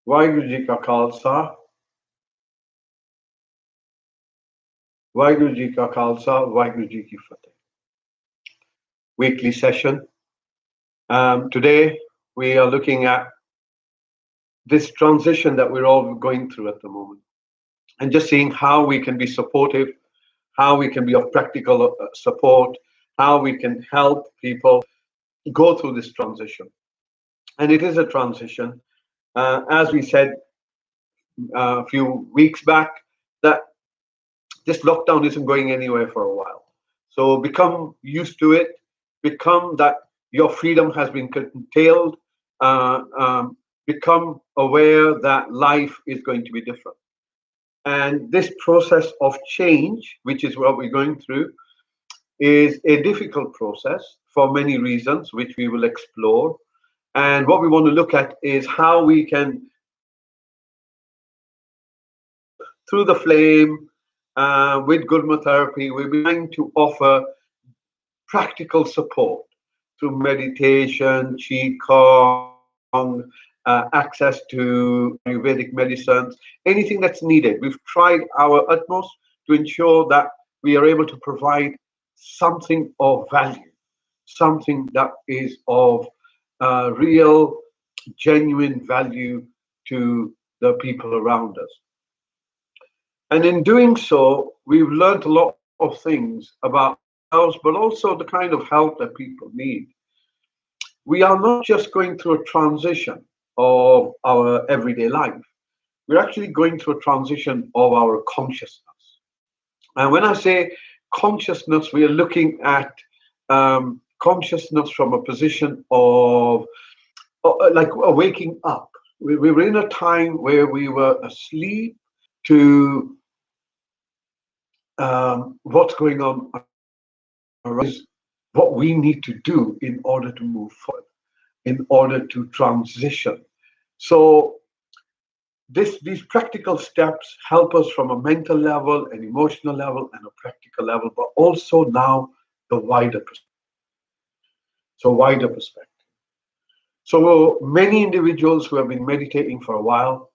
ਵਾਹਿਗੁਰੂ ਜੀ ਕਾ ਖਾਲਸਾ ਵਾਹਿਗੁਰੂ ਜੀ ਕਾ ਖਾਲਸਾ ਵਾਹਿਗੁਰੂ ਜੀ ਕੀ ਫਤਿਹ weekly session. Today we are looking at this transition that we're all going through at the moment and just seeing how we can be supportive, how we can be of practical support, how we can help people go through this transition. And it is a transition. As we said a few weeks back, that this lockdown isn't going anywhere for a while. So become used to it, become that your freedom has been curtailed, become aware that life is going to be different. And this process of change, which is what we're going through, is a difficult process for many reasons, which we will explore. And what we want to look at is how we can, through the flame, with Gurma therapy, we're trying to offer practical support through meditation, qigong, access to Ayurvedic medicines, anything that's needed. We've tried our utmost to ensure that we are able to provide something of value, something that is of real, genuine value to the people around us. And in doing so, we've learned a lot of things about ourselves, but also the kind of help that people need. We are not just going through a transition of our everyday life. We're actually going through a transition of our consciousness. And when I say consciousness, we are looking at consciousness from a position of like waking up. We were in a time where we were asleep to what's going on around, what we need to do in order to move forward, in order to transition. So these practical steps help us from a mental level, an emotional level, and a practical level, but also now the wider perspective. So many individuals who have been meditating for a while,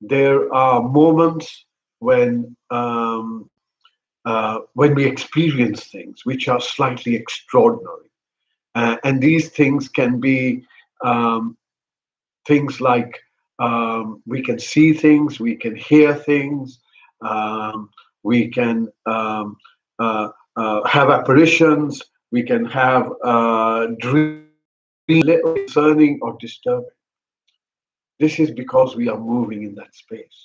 there are moments when we experience things which are slightly extraordinary, and these things can be things like we can see things, we can hear things, we can have apparitions, we can have dreams, little concerning or disturbing. This is because we are moving in that space.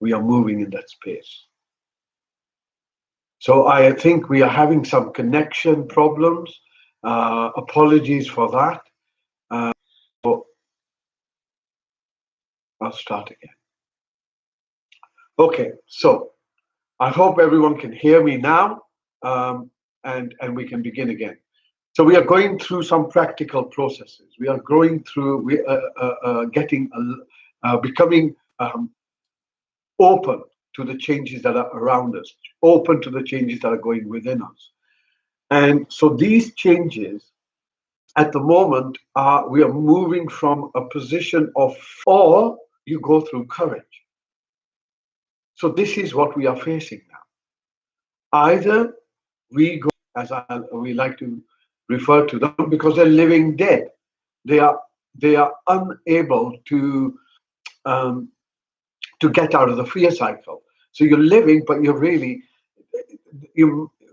We are moving in that space. So I think we are having some connection problems. Apologies for that. So I'll start again. Okay, so I hope everyone can hear me now, and we can begin again. So we are going through some practical processes. We are going through, becoming open to the changes that are around us, open to the changes that are going within us. And so these changes at the moment we are moving from a position of, or you go through courage. So this is what we are facing now. Either we go, as we like to refer to them, because they're living dead. They are unable to get out of the fear cycle. So you're living, but you're really,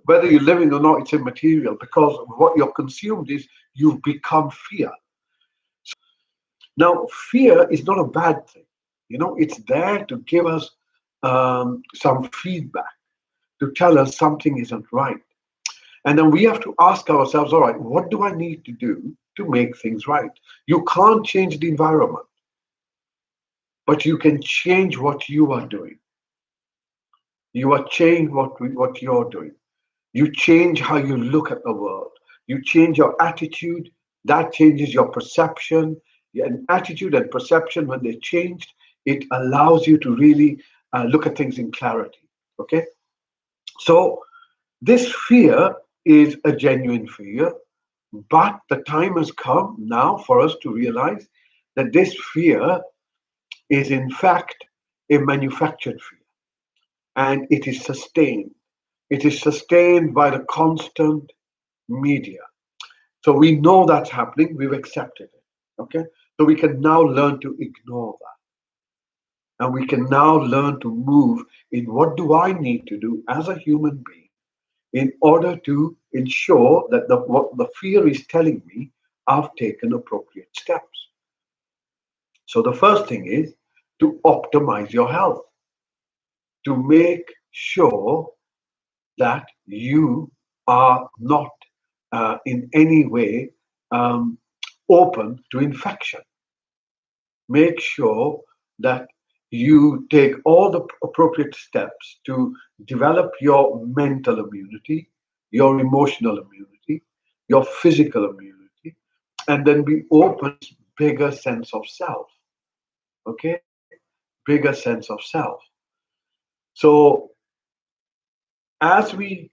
whether you're living or not, it's immaterial, because what you're consumed is you've become fear. So now, fear is not a bad thing. It's there to give us some feedback, to tell us something isn't right. And then we have to ask ourselves, all right, what do I need to do to make things right? You can't change the environment, but you can change what you are doing. You are change what you're doing. You change how you look at the world. You change your attitude. That changes your perception. And attitude and perception, when they're changed, it allows you to really look at things in clarity. Okay? So this fear is a genuine fear. But the time has come now for us to realize that this fear is in fact a manufactured fear, and it is sustained. It is sustained by the constant media. So we know that's happening, we've accepted it. Okay? So we can now learn to ignore that. And we can now learn to move in what do I need to do as a human being in order to ensure that what the fear is telling me, I've taken appropriate steps. So the first thing is to optimize your health, to make sure that you are not in any way um, open to infection. Make sure that you take all the appropriate steps to develop your mental immunity, your emotional immunity, your physical immunity, and then be open to bigger sense of self. Okay? Bigger sense of self. So as we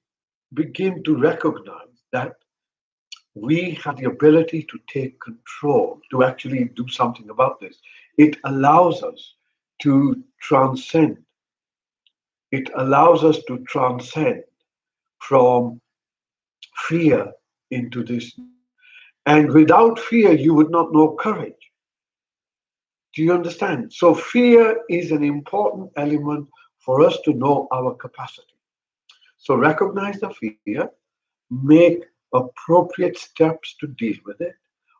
begin to recognize that we have the ability to take control, to actually do something about this, it allows us to transcend. It allows us to transcend from fear into this. And without fear, you would not know courage. Do you understand? So, fear is an important element for us to know our capacity. So, recognize the fear, make appropriate steps to deal with it.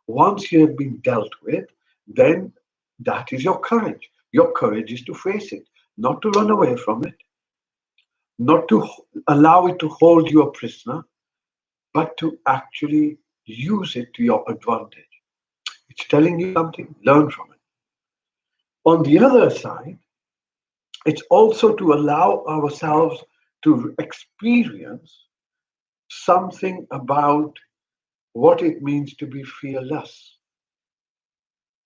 Once you have been dealt with, then that is your courage. Your courage is to face it, not to run away from it, not to allow it to hold you a prisoner, but to actually use it to your advantage. It's telling you something, learn from it. On the other side, it's also to allow ourselves to experience something about what it means to be fearless.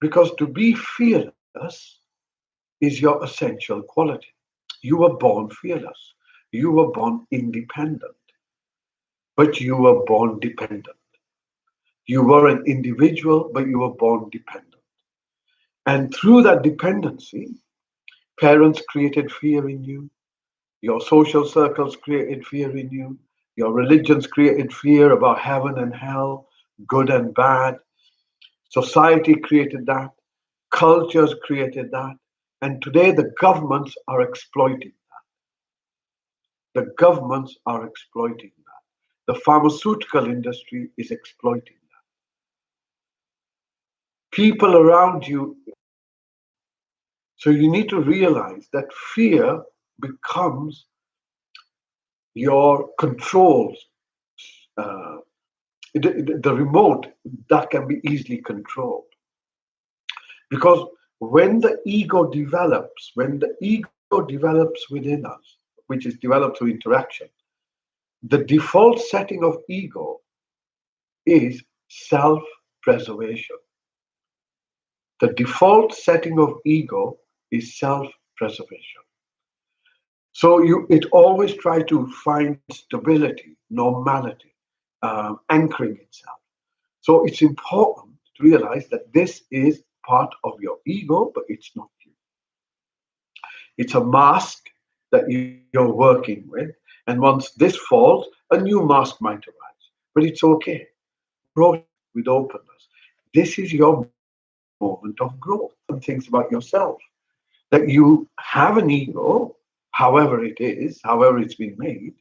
Because to be fearless is your essential quality. You were born fearless. You were born independent, but you were born dependent. You were an individual, but you were born dependent. And through that dependency, parents created fear in you, your social circles created fear in you, your religions created fear about heaven and hell, good and bad, society created that, cultures created that, and today the governments are exploiting that. The governments are exploiting that. The pharmaceutical industry is exploiting that. People around you. So you need to realize that fear becomes your controls, uh, the remote that can be easily controlled. Because when the ego develops within us, which is developed through interaction, the default setting of ego is self-preservation. The default setting of ego is self-preservation. So it always tries to find stability, normality, anchoring itself. So it's important to realize that this is part of your ego, but it's not you. It's a mask that you're working with. And once this falls, a new mask might arise. But it's okay. Approach with openness. This is your moment of growth. Some things about yourself that you have an ego, however it is, however it's been made,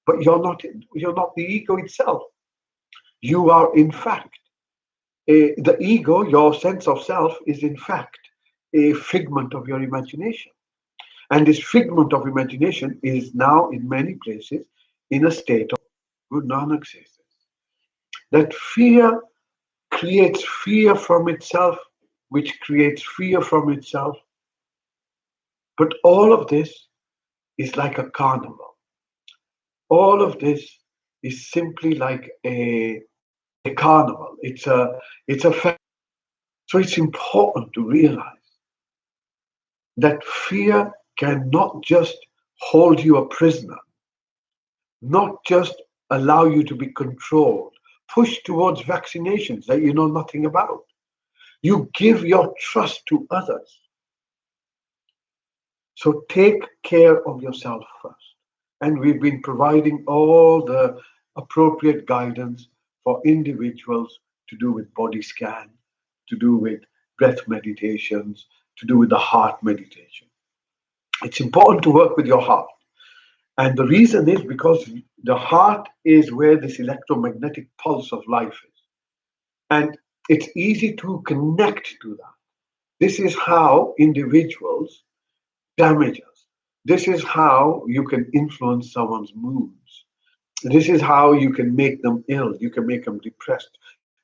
but you're not the ego itself. You are in fact the ego, your sense of self, is in fact a figment of your imagination. And this figment of imagination is now in many places in a state of Guru Nanak says this, that fear creates fear from itself, which creates fear from itself. But all of this is like a carnival. All of this is simply like a carnival. It's a so it's important to realize that fear cannot just hold you a prisoner, not just allow you to be controlled push towards vaccinations that you know nothing about. You give your trust to others. So take care of yourself first. And we've been providing all the appropriate guidance for individuals to do with body scan, to do with breath meditations, to do with the heart meditation. It's important to work with your heart. And the reason is because the heart is where this electromagnetic pulse of life is. And it's easy to connect to that. This is how individuals damage us. This is how you can influence someone's moods. This is how you can make them ill. You can make them depressed.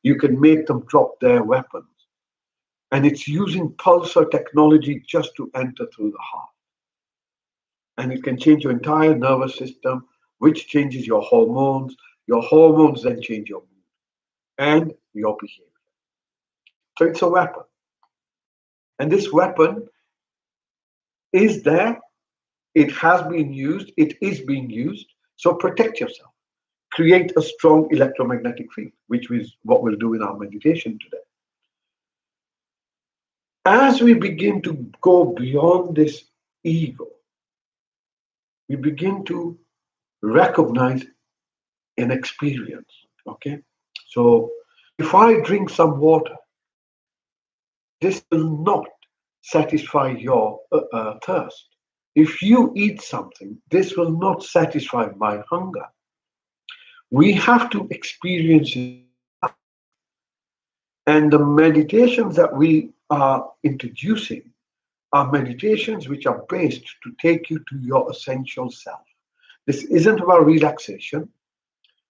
You can make them drop their weapons. And it's using pulsar technology just to enter through the heart. And it can change your entire nervous system, which changes your hormones. Your hormones then change your mood and your behavior. So it's a weapon. And this weapon is there. It has been used. It is being used. So protect yourself. Create a strong electromagnetic field, which is what we'll do in our meditation today. As we begin to go beyond this ego, we begin to recognize an experience. Okay? So if I drink some water, this will not satisfy your thirst. If you eat something, this will not satisfy my hunger. We have to experience it. And the meditations that we are introducing are meditations which are based to take you to your essential self. This isn't about relaxation.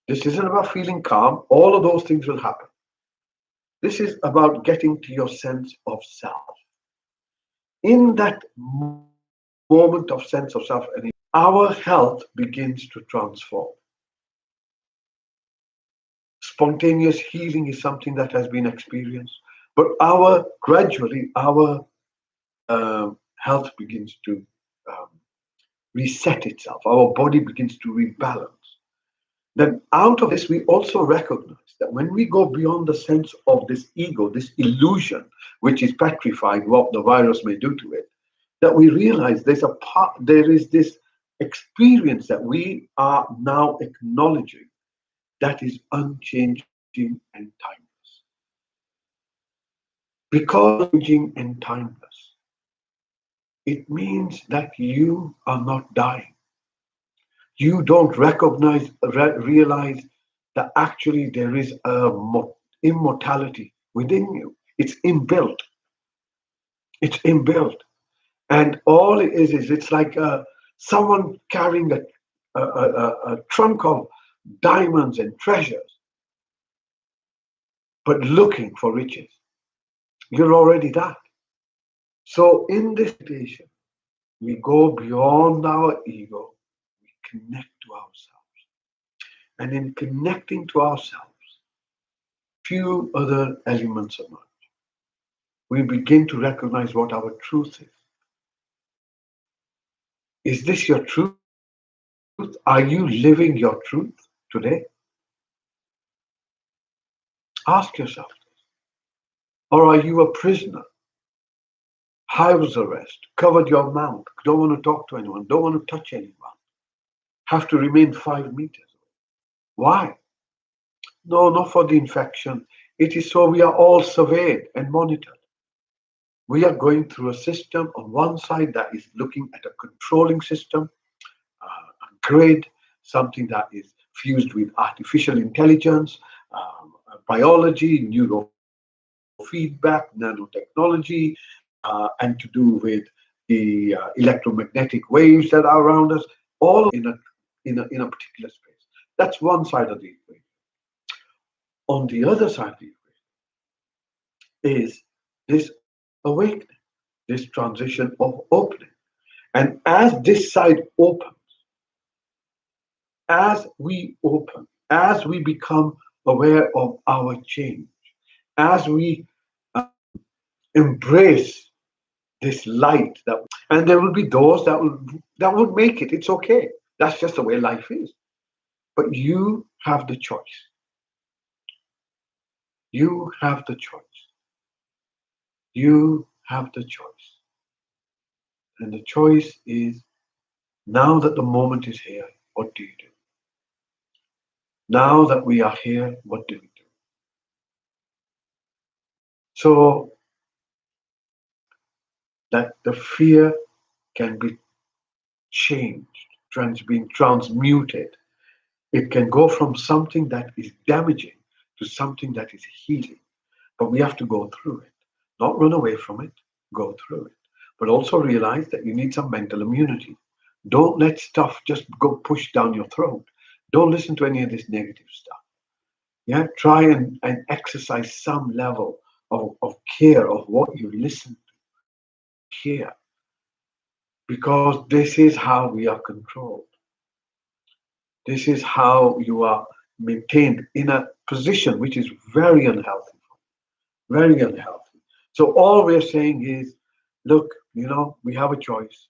This isn't about feeling calm. All of those things will happen. This is about getting to your sense of self. In that moment of sense of self, our health begins to transform. Spontaneous healing is something that has been experienced, but our health begins to um, reset itself. Our body begins to rebalance. Then, out of this, we also recognize that when we go beyond the sense of this ego, this illusion, which is petrified, what the virus may do to it, that we realize there is this experience that we are now acknowledging that is unchanging and timeless. Because unchanging and timeless, it means that you are not dying. You don't realize that actually there is immortality within you. It's inbuilt. It's inbuilt. And all it is it's like someone carrying a trunk of diamonds and treasures, but looking for riches. You're already that. So in this meditation, we go beyond our ego, we connect to ourselves. And in connecting to ourselves, few other elements emerge. We begin to recognize what our truth is. Is this your truth? Are you living your truth today? Ask yourself this. Or are you a prisoner? House arrest, covered your mouth, don't want to talk to anyone, don't want to touch anyone, have to remain 5 meters away. Why? No, not for the infection. It is so we are all surveyed and monitored. We are going through a system on one side that is looking at a controlling system, a grid, something that is fused with artificial intelligence, biology, neurofeedback, nanotechnology, and to do with the electromagnetic waves that are around us, all in a particular space. That's one side of the equation. On the other side of the equation is this awakening, this transition of opening. And as this side opens, as we open, as we become aware of our change, as we embrace this light and there will be doors that would make it. It's okay. That's just the way life is. But you have the choice. You have the choice. You have the choice. And the choice is, now that the moment is here, what do you do? Now that we are here, what do we do? So that the fear can be changed, being transmuted. It can go from something that is damaging to something that is healing. But we have to go through it, not run away from it, go through it. But also realize that you need some mental immunity. Don't let stuff just go push down your throat. Don't listen to any of this negative stuff. Yeah, try and exercise some level of care of what you listen to, what you hear, because this is how we are controlled. This is how you are maintained in a position which is very unhealthy, very unhealthy. So all we're saying is, look, we have a choice.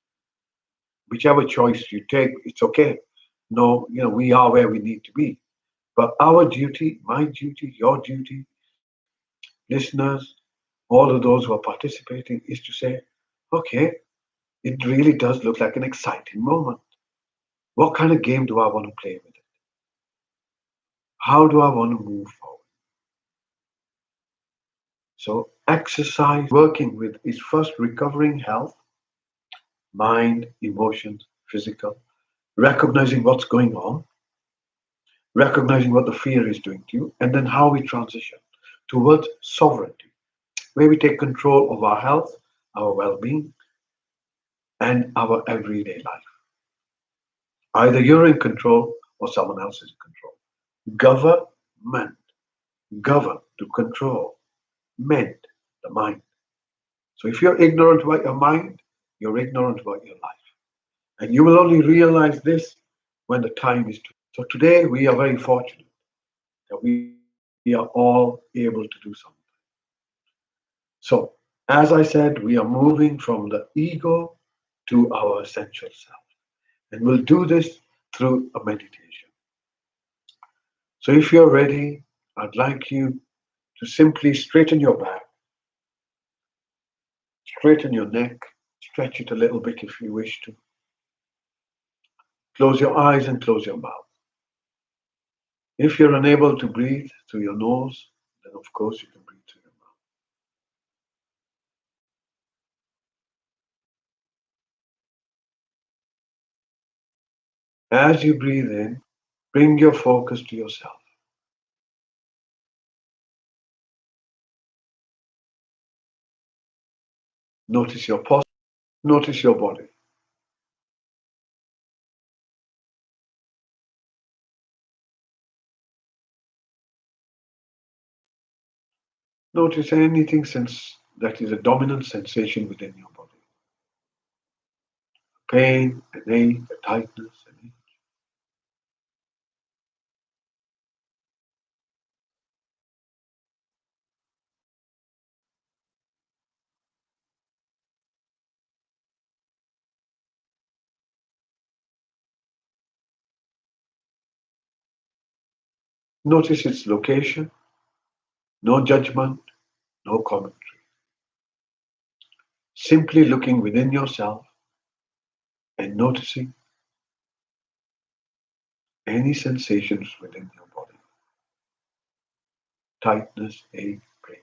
Whichever choice you take, it's okay. No, we are where we need to be. But our duty, my duty, your duty, listeners, all of those who are participating, is to say, okay, it really does look like an exciting moment. What kind of game do I want to play with it? How do I want to move forward? So, exercise working with is first recovering health, mind, emotions, physical, recognizing what's going on, recognizing what the fear is doing to you, and then how we transition towards sovereignty, where we take control of our health, our well being, and our everyday life. Either you're in control or someone else is in control. Government, govern to control, meant the mind. So if you're ignorant about your mind, you're ignorant about your life. And you will only realize this when the time is too. So today we are very fortunate that we are all able to do something. So, as I said, we are moving from the ego to our essential self. And we'll do this through a meditation. So, if you're ready, I'd like you to simply straighten your back, straighten your neck, stretch it a little bit if you wish to. Close your eyes and close your mouth. If you're unable to breathe through your nose, then of course you can breathe through your mouth. As you breathe in, bring your focus to yourself. Notice your posture, notice your body. Notice anything sense that is a dominant sensation within your body. Pain, an ache, a tightness, an itch. Notice its location, no judgment, no commentary. Simply looking within yourself and noticing any sensations within your body. Tightness, ache, pain.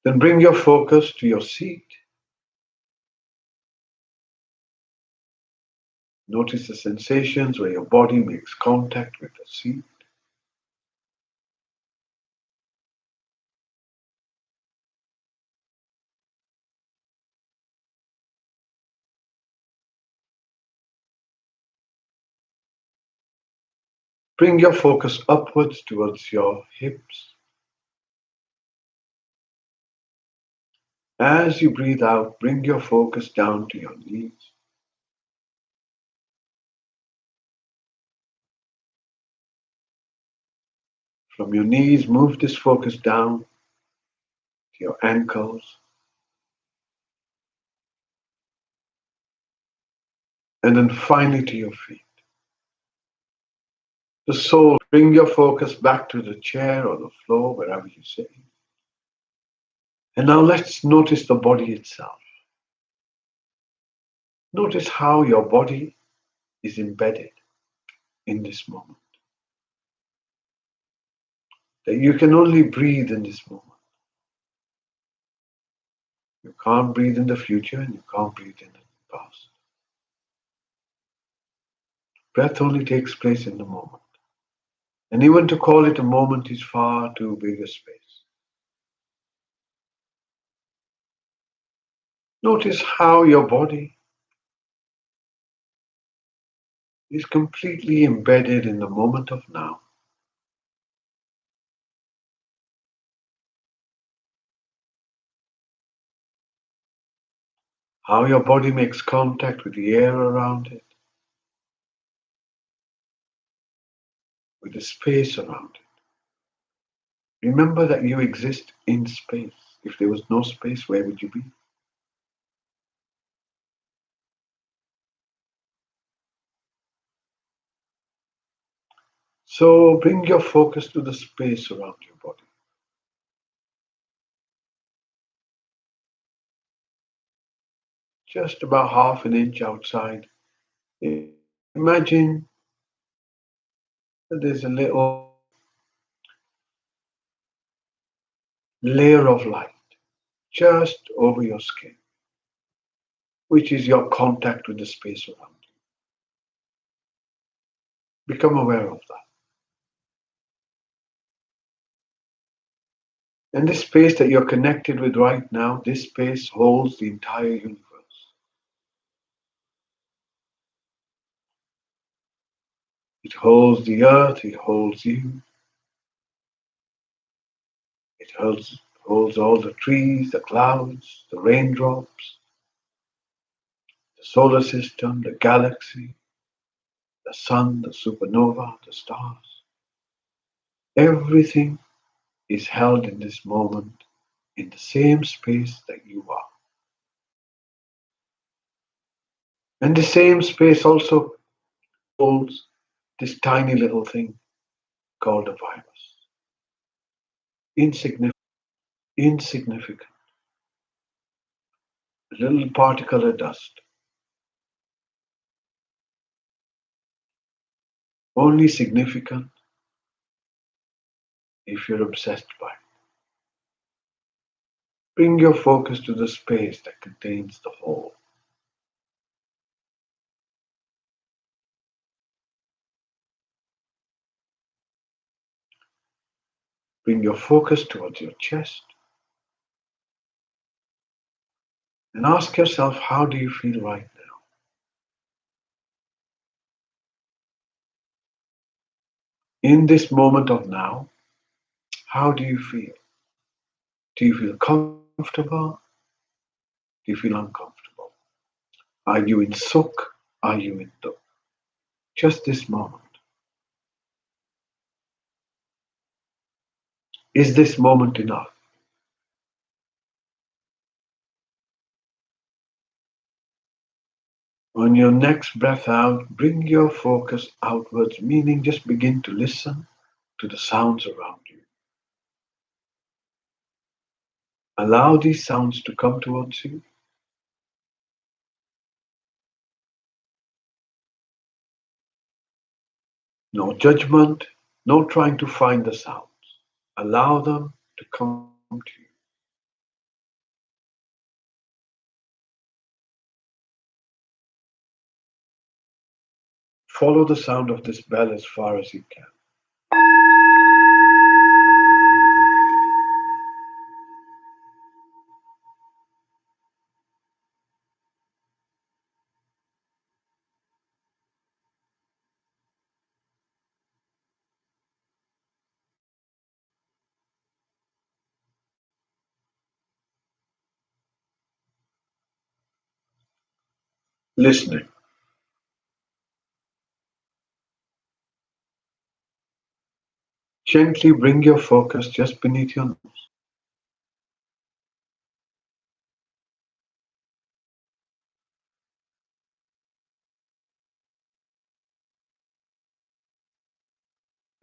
Then bring your focus to your seat. Notice the sensations where your body makes contact with the seat. Bring your focus upwards towards your hips. As you breathe out, bring your focus down to your knees. From your knees, move this focus down to your ankles, and then finally to your feet. the soul. Bring your focus back to the chair or the floor, wherever you're sitting. And now let's notice the body itself. Notice how your body is embedded in this moment. That you can only breathe in this moment. You can't breathe in the future and you can't breathe in the past. Breath only takes place in the moment. And even to call it a moment is far too big a space. Notice how your body is completely embedded in the moment of now. How your body makes contact with the air around it, with the space around it. Remember that you exist in space. If there was no space, where would you be? So bring your focus to the space around your body. Just about half an inch outside. Imagine that there's a little layer of light just over your skin, which is your contact with the space around you. Become aware of that. And this space that you're connected with right now, this space holds the entire universe. It holds the earth, it holds you, it holds all the trees, the clouds, the raindrops, the solar system, the galaxy, the sun, the supernova, the stars. Everything is held in this moment in the same space that you are. And the same space also holds this tiny little thing called a virus. Insignificant, insignificant, a little particle of dust, only significant if you're obsessed by it. Bring your focus to the space that contains the whole. Bring your focus towards your chest and ask yourself, how do you feel right now? In this moment of now, how do you feel? Do you feel comfortable? Do you feel uncomfortable? Are you in sukh? Are you in dukh? Just this moment. Is this moment enough? On your next breath out, bring your focus outwards, meaning just begin to listen to the sounds around you. Allow these sounds to come towards you. No judgment, no trying to find the sounds. Allow them to come to you. Follow the sound of this bell as far as you can. Listening. Gently bring your focus just beneath your nose.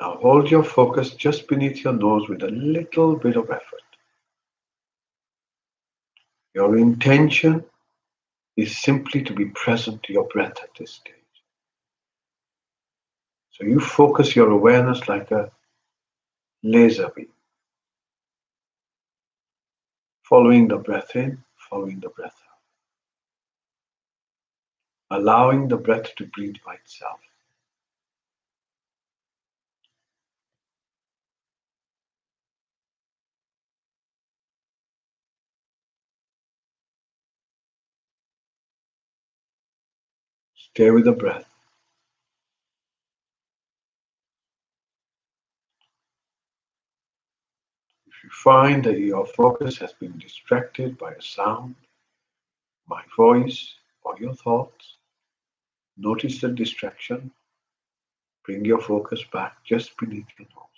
Now hold your focus just beneath your nose with a little bit of effort. Your intention is simply to be present to your breath at this stage. So you focus your awareness like a laser beam, following the breath in, following the breath out, allowing the breath to breathe by itself. Stay with the breath. If you find that your focus has been distracted by a sound, my voice, or your thoughts, notice the distraction. Bring your focus back just beneath your nose.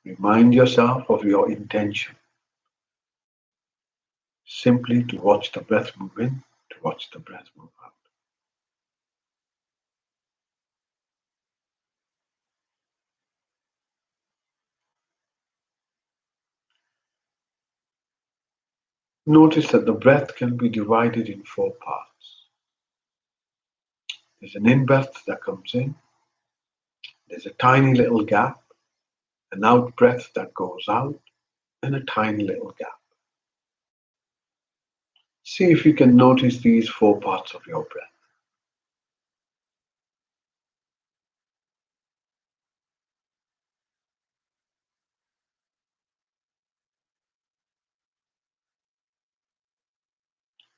Remind yourself of your intention, simply to watch the breath move in, to watch the breath move out. Notice that the breath can be divided in four parts. There's an in-breath that comes in, there's a tiny little gap, an out-breath that goes out, and a tiny little gap. See if you can notice these four parts of your breath.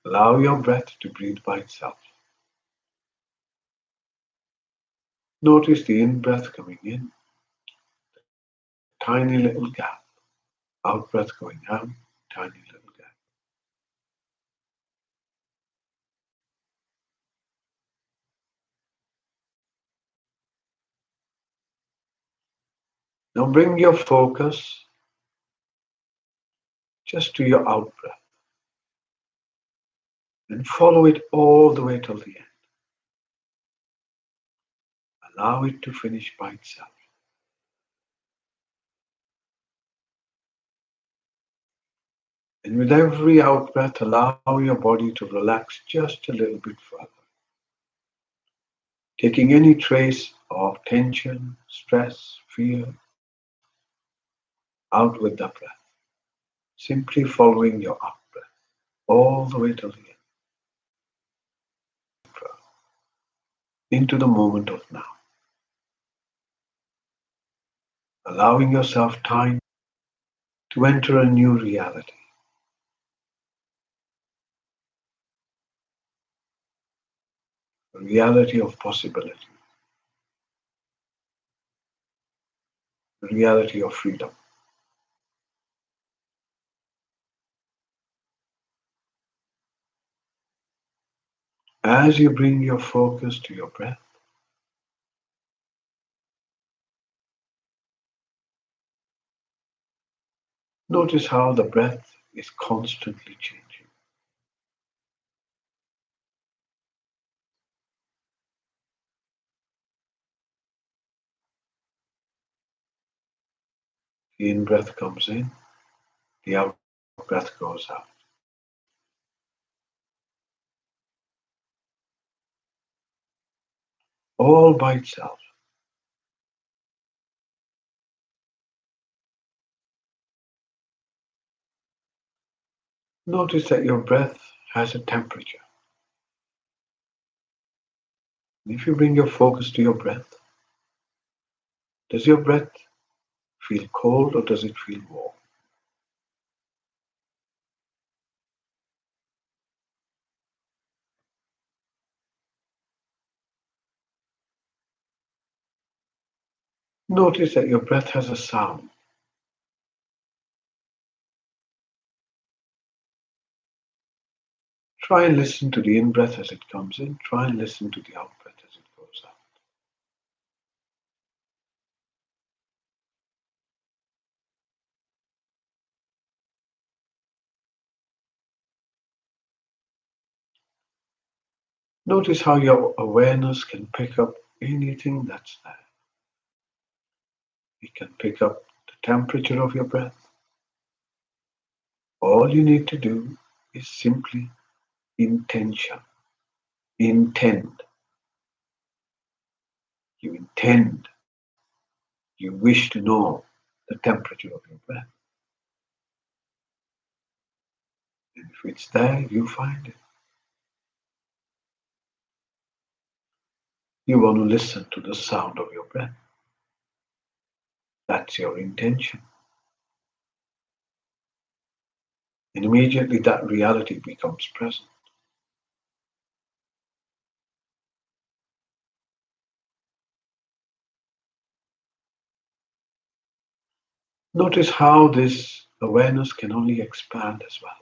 Allow your breath to breathe by itself. Notice the in-breath coming in, tiny little gap, out-breath going out, tiny little gap. Now bring your focus just to your out-breath and follow it all the way till the end. Allow it to finish by itself. And with every out-breath, allow your body to relax just a little bit further, taking any trace of tension, stress, fear out with the breath, simply following your out-breath all the way till the end, into the moment of now, allowing yourself time to enter a new reality, a reality of possibility, a reality of freedom. As you bring your focus to your breath, notice how the breath is constantly changing. The in-breath comes in, the out-breath goes out. All by itself. Notice that your breath has a temperature. And if you bring your focus to your breath, does your breath feel cold or does it feel warm? Notice that your breath has a sound. Try and listen to the in-breath as it comes in. Try and listen to the out-breath as it goes out. Notice how your awareness can pick up anything that's there. We can pick up the temperature of your breath. All you need to do is simply intention. Intend. You intend. You wish to know the temperature of your breath. And if it's there, you find it. You want to listen to the sound of your breath. That's your intention. And immediately that reality becomes present. Notice how this awareness can only expand as well.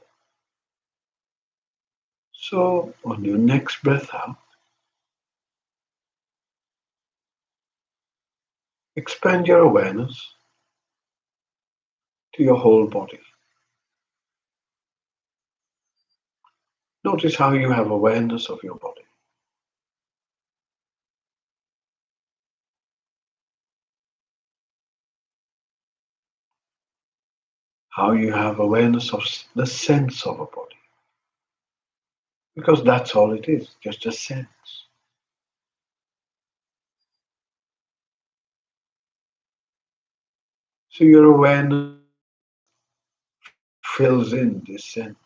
So, on your next breath out, expand your awareness to your whole body. Notice how you have awareness of your body. How you have awareness of the sense of a body. Because that's all it is, just a sense. So your awareness fills in this sense.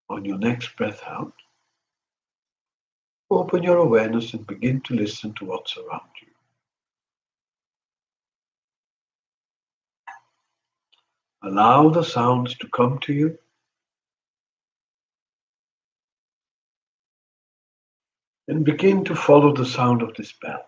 On your next breath out, open your awareness and begin to listen to what's around you. Allow the sounds to come to you and begin to follow the sound of this bell.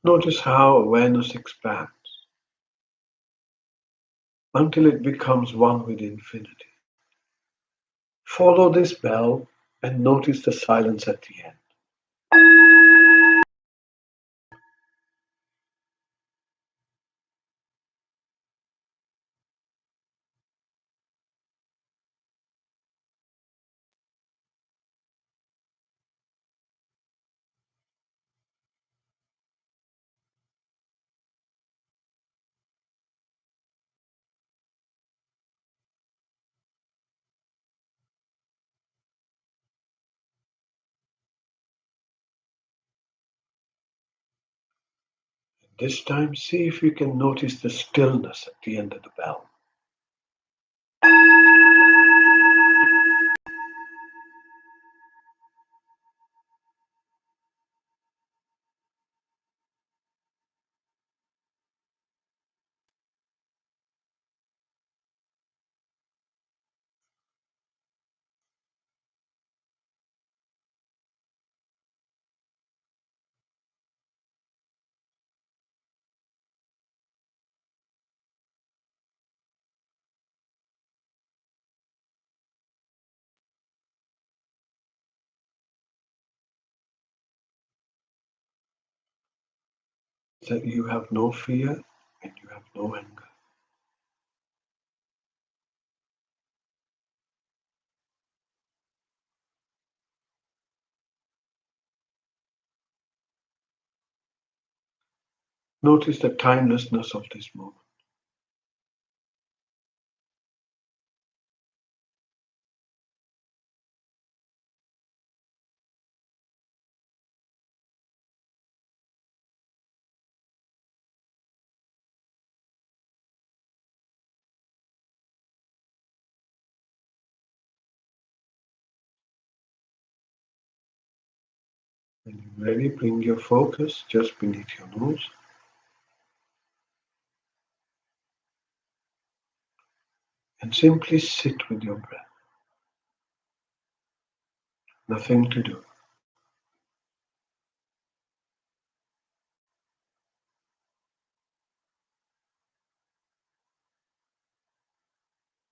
Notice how awareness expands until it becomes one with infinity. Follow this bell and notice the silence at the end. This time, see if you can notice the stillness at the end of the bell. That you have no fear and you have no anger. Notice the timelessness of this moment. When you're ready, bring your focus just beneath your nose and simply sit with your breath. Nothing to do.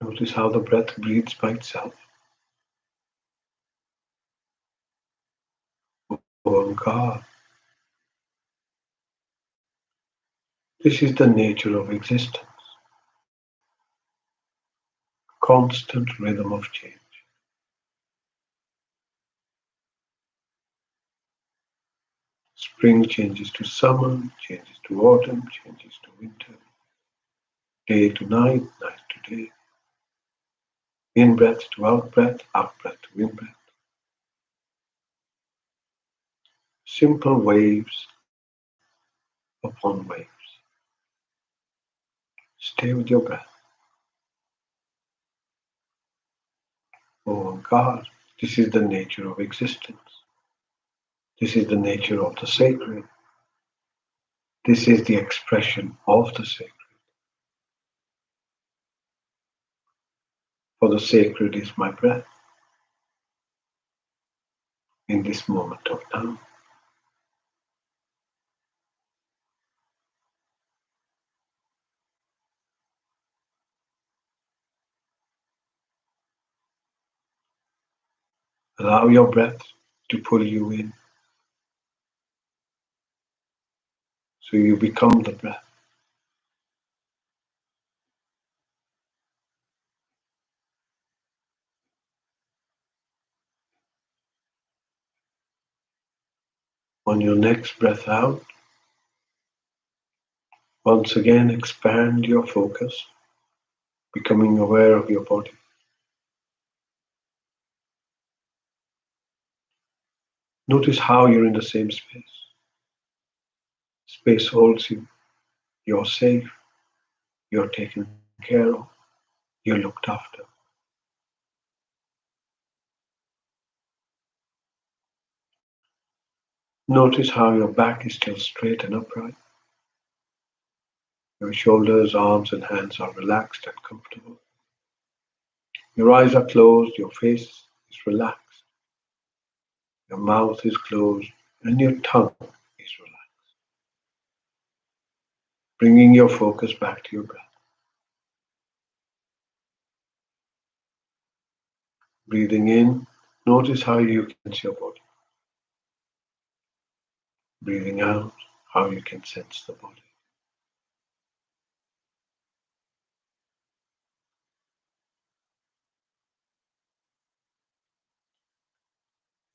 Notice how the breath breathes by itself. Oh God, this is the nature of existence, constant rhythm of change. Spring changes to summer, changes to autumn, changes to winter, day to night, night to day, in breath to out breath to in breath. Simple waves upon waves. Stay with your breath. Oh God, this is the nature of existence. This is the nature of the sacred. This is the expression of the sacred. For the sacred is my breath in this moment of now. Allow your breath to pull you in so you become the breath. On your next breath out, once again expand your focus, becoming aware of your body. Notice how you're in the same space. Space holds you. You're safe. You're taken care of. You're looked after. Notice how your back is still straight and upright. Your shoulders, arms, and hands are relaxed and comfortable. Your eyes are closed. Your face is relaxed. Your mouth is closed. And your tongue is relaxed. Bringing your focus back to your breath. Breathing in, notice how you can sense your body. Breathing out, how you can sense the body.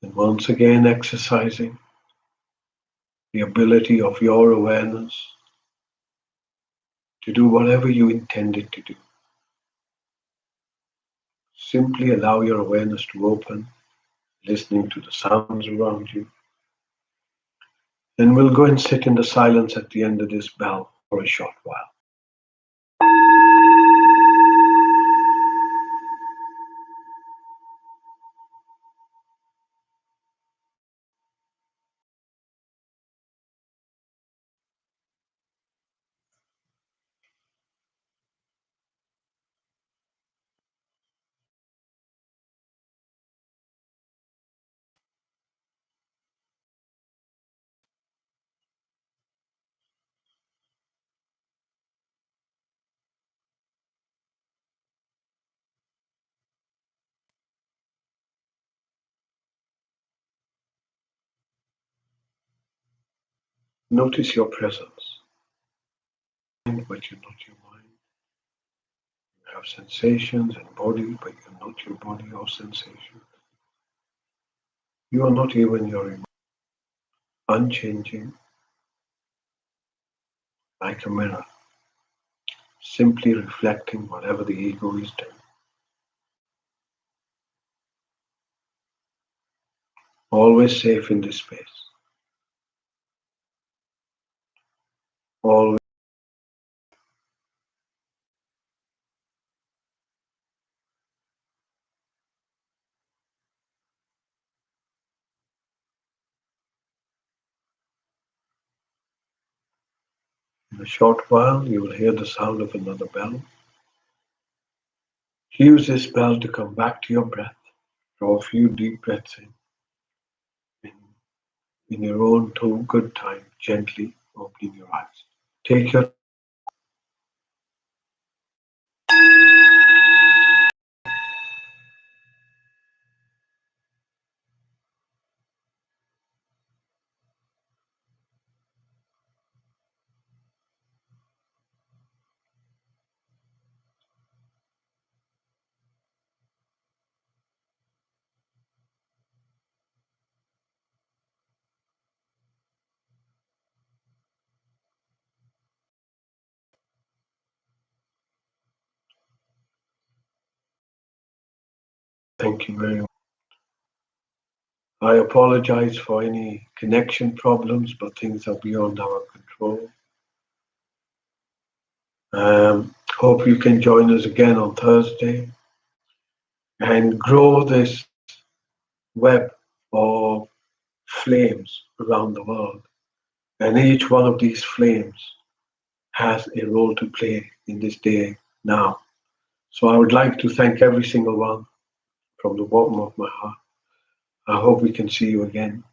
And once again, exercising the ability of your awareness to do whatever you intended to do. Simply allow your awareness to open, listening to the sounds around you. Then we'll go and sit in the silence at the end of this bell for a short while. Notice your presence. But you're not your mind. You have sensations and body, but you're not your body or sensation. You are not even your emotion. Unchanging, like a mirror, simply reflecting whatever the ego is doing. Always safe in this space. Always in a short while, you will hear the sound of another bell. Use this bell to come back to your breath. Draw a few deep breaths in, in your own good time, gently opening your eyes. Take your I apologize for any connection problems, but things are beyond our control. Hope you can join us again on Thursday and grow this web of flames around the world. And each one of these flames has a role to play in this day now. So I would like to thank every single one from the bottom of my heart. I hope we can see you again.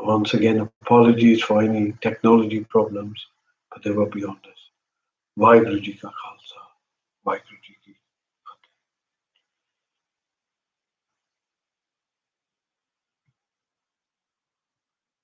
Once again, apologies for any technology problems, but they were beyond us. Vaheguru Ji Ka Khalsa, Vaheguru